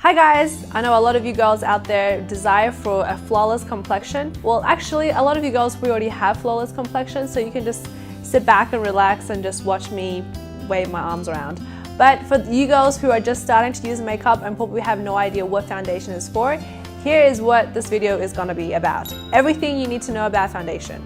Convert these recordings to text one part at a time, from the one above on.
Hi guys! I know a lot of you girls out there desire for a flawless complexion. Well, actually, a lot of you girls, we already have flawless complexion, so you can just sit back and relax and just watch me wave my arms around. But for you girls who are just starting to use makeup and probably have no idea what foundation is for, here is what this video is going to be about. Everything you need to know about foundation.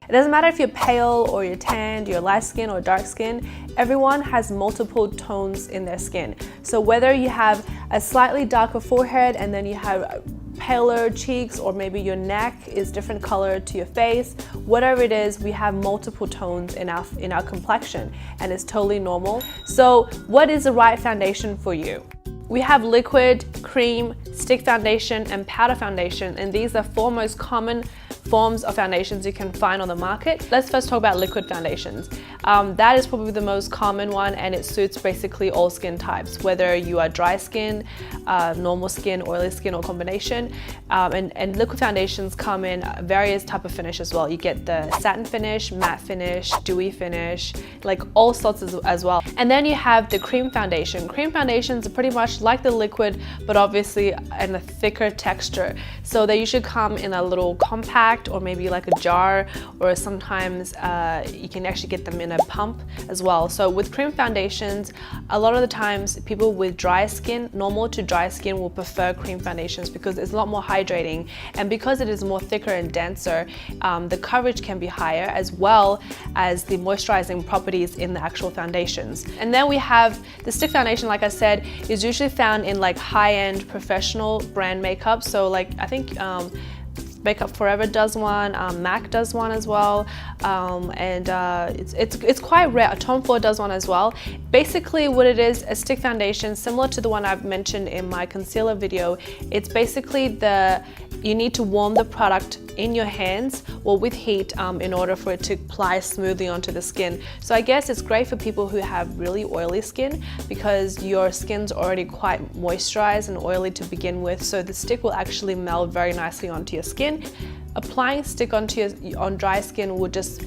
It doesn't matter if you're pale or you're tanned, you're light skin or dark skin, everyone has multiple tones in their skin. So whether you have a slightly darker forehead and then you have paler cheeks, or maybe your neck is different color to your face, whatever it is, we have multiple tones in our complexion, and it's totally normal. So what is the right foundation for you? We have liquid, cream, stick foundation, and powder foundation, and these are four most common forms of foundations you can find on the market. Let's first talk about liquid foundations. That is probably the most common one, and it suits basically all skin types, whether you are dry skin, normal skin, oily skin, or combination. And liquid foundations come in various type of finish as well. You get the satin finish, matte finish, dewy finish, like all sorts as well. And then you have the cream foundation. Cream foundations are pretty much like the liquid, but obviously in a thicker texture. So they usually come in a little compact, or maybe like a jar, or sometimes you can actually get them in a pump as well. So with cream foundations, a lot of the times people with dry skin, normal to dry skin, will prefer cream foundations because it's a lot more hydrating, and because it is more thicker and denser, the coverage can be higher, as well as the moisturizing properties in the actual foundations. And then we have the stick foundation. Like I said, is usually found in like high-end professional brand makeup. So like I think Makeup Forever does one, MAC does one as well, and it's quite rare. Tom Ford does one as well. Basically what it is, a stick foundation similar to the one I've mentioned in my concealer video. It's basically you need to warm the product in your hands or with heat in order for it to apply smoothly onto the skin. So I guess it's great for people who have really oily skin, because your skin's already quite moisturized and oily to begin with, so the stick will actually meld very nicely onto your skin. Applying stick on dry skin will just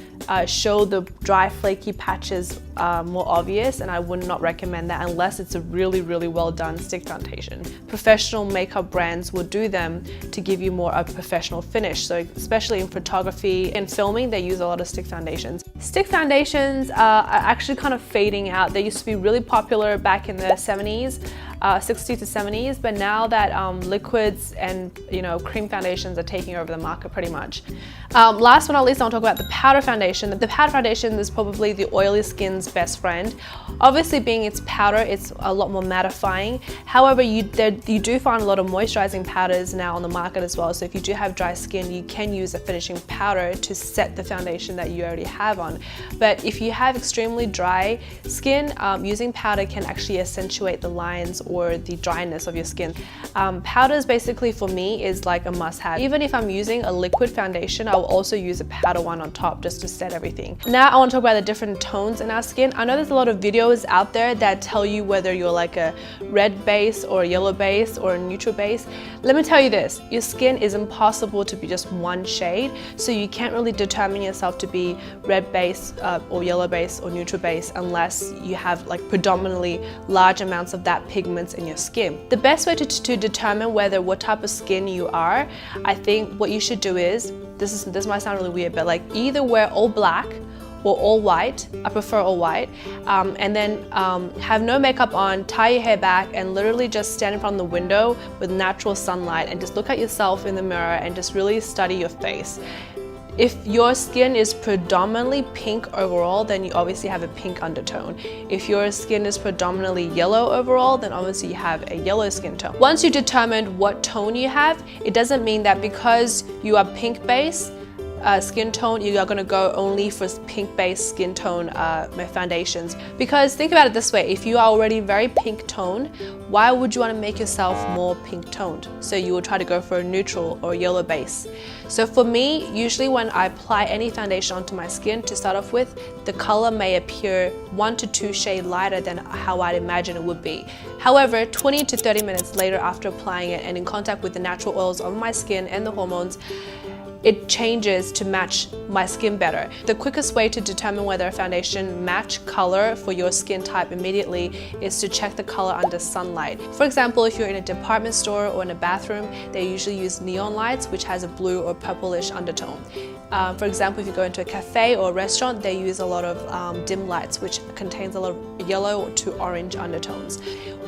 show the dry flaky patches more obvious, and I would not recommend that unless it's a really well done stick foundation. Professional makeup brands will do them to give you more of a professional finish. So especially in photography and filming, they use a lot of stick foundations. Stick foundations are actually kind of fading out. They used to be really popular back in the 70s. 60s to 70s, but now that liquids and cream foundations are taking over the market pretty much. Last but not least, I'll talk about the powder foundation. The powder foundation is probably the oily skin's best friend. Obviously, being it's powder, it's a lot more mattifying. However, you do find a lot of moisturizing powders now on the market as well. So if you do have dry skin, you can use a finishing powder to set the foundation that you already have on. But if you have extremely dry skin, using powder can actually accentuate the lines or the dryness of your skin. Powders basically for me is like a must-have. Even if I'm using a liquid foundation, I will also use a powder one on top just to set everything. Now I want to talk about the different tones in our skin. I know there's a lot of videos out there that tell you whether you're like a red base or a yellow base or a neutral base. Let me tell you this, your skin is impossible to be just one shade, so you can't really determine yourself to be red base or yellow base or neutral base unless you have like predominantly large amounts of that pigment in your skin. The best way to determine what type of skin you are, I think what you should do is, this might sound really weird, but like either wear all black or all white. I prefer all white, and then have no makeup on, tie your hair back, and literally just stand in front of the window with natural sunlight and just look at yourself in the mirror and just really study your face. If your skin is predominantly pink overall, then you obviously have a pink undertone. If your skin is predominantly yellow overall, then obviously you have a yellow skin tone. Once you determined what tone you have, it doesn't mean that because you are pink base skin tone, you are going to go only for pink based skin tone foundations. Because think about it this way, if you are already very pink toned, why would you want to make yourself more pink toned? So you will try to go for a neutral or yellow base. So for me, usually when I apply any foundation onto my skin to start off with, the color may appear 1 to 2 shades lighter than how I'd imagine it would be. However, 20 to 30 minutes later after applying it and in contact with the natural oils on my skin and the hormones, it changes to match my skin better. The quickest way to determine whether a foundation match color for your skin type immediately is to check the color under sunlight. For example, if you're in a department store or in a bathroom, they usually use neon lights, which has a blue or purplish undertone. For example, if you go into a cafe or a restaurant, they use a lot of dim lights, which contains a lot of yellow to orange undertones.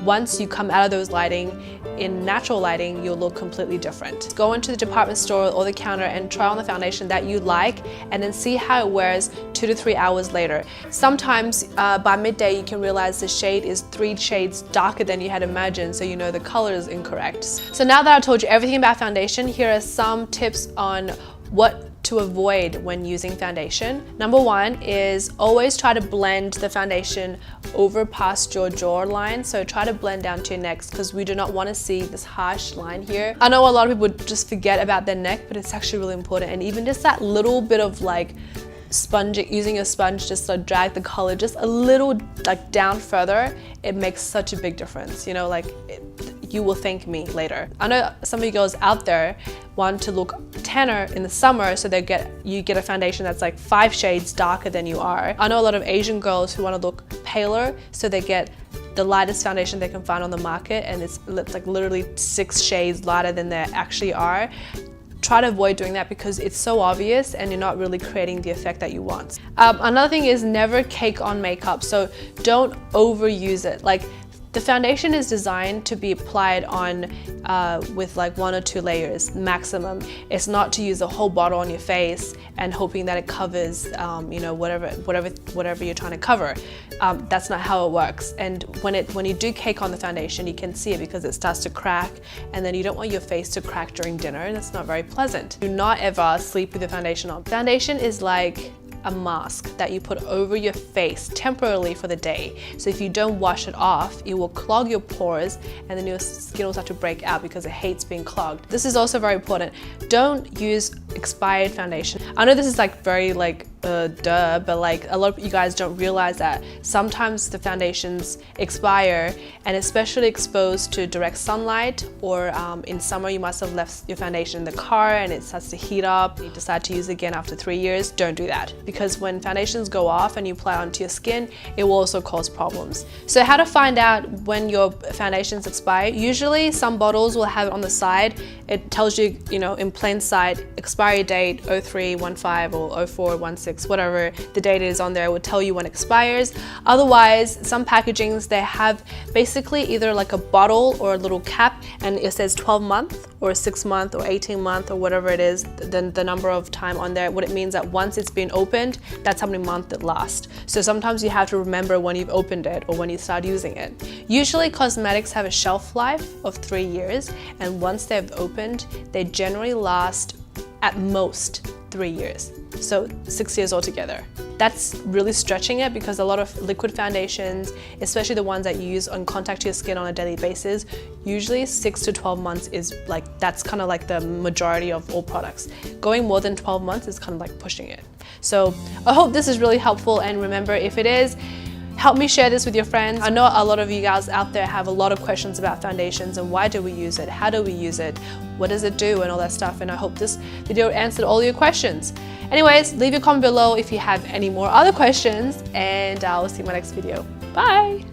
Once you come out of those lighting, in natural lighting, you'll look completely different. Go into the department store or the counter and try on the foundation that you like, and then see how it wears 2 to 3 hours later. Sometimes by midday, you can realize the shade is 3 shades darker than you had imagined, so you know the color is incorrect. So now that I've told you everything about foundation, here are some tips on what to avoid when using foundation. Number 1 is always try to blend the foundation over past your jawline. So try to blend down to your neck, because we do not want to see this harsh line here. I know a lot of people just forget about their neck, but it's actually really important. And even just that little bit of like sponge, using a sponge just to drag the color just a little like down further, it makes such a big difference. You know, like you will thank me later. I know some of you girls out there want to look tanner in the summer, so you get a foundation that's like 5 shades darker than you are. I know a lot of Asian girls who want to look paler, so they get the lightest foundation they can find on the market, and it's like literally 6 shades lighter than they actually are. Try to avoid doing that because it's so obvious and you're not really creating the effect that you want. Another thing is never cake on makeup, so don't overuse it. Like, the foundation is designed to be applied on with like 1 or 2 layers maximum. It's not to use a whole bottle on your face and hoping that it covers, you know, whatever you're trying to cover. That's not how it works. And when you do cake on the foundation, you can see it because it starts to crack, and then you don't want your face to crack during dinner. That's not very pleasant. Do not ever sleep with the foundation on. Foundation is like a mask that you put over your face temporarily for the day. So if you don't wash it off, it will clog your pores, and then your skin will start to break out because it hates being clogged. This is also very important. Don't use expired foundation. I know this is like very like duh, but like a lot of you guys don't realize that sometimes the foundations expire, and especially exposed to direct sunlight, or in summer you must have left your foundation in the car and it starts to heat up. You decide to use it again after 3 years. Don't do that, because when foundations go off and you apply onto your skin, it will also cause problems. So how to find out when your foundations expire? Usually some bottles will have it on the side. It tells you, you know, in plain sight, expiry date 0315 or 0416, whatever the date is on there, will tell you when it expires. Otherwise, some packagings, they have basically either like a bottle or a little cap, and it says 12 month or 6 month or 18 month or whatever it is, then the number of time on there. What it means that once it's been opened, that's how many months it lasts. So sometimes you have to remember when you've opened it or when you start using it. Usually cosmetics have a shelf life of 3 years, and once they've opened, they generally last at most 3 years. So 6 years altogether. That's really stretching it, because a lot of liquid foundations, especially the ones that you use on contact to your skin on a daily basis, usually 6 to 12 months is like, that's kind of like the majority of all products. Going more than 12 months is kind of like pushing it. So I hope this is really helpful, and remember, if it is, help me share this with your friends. I know a lot of you guys out there have a lot of questions about foundations and why do we use it, how do we use it, what does it do, and all that stuff, and I hope this video answered all your questions. Anyways, leave your comment below if you have any more other questions, and I'll see you in my next video. Bye!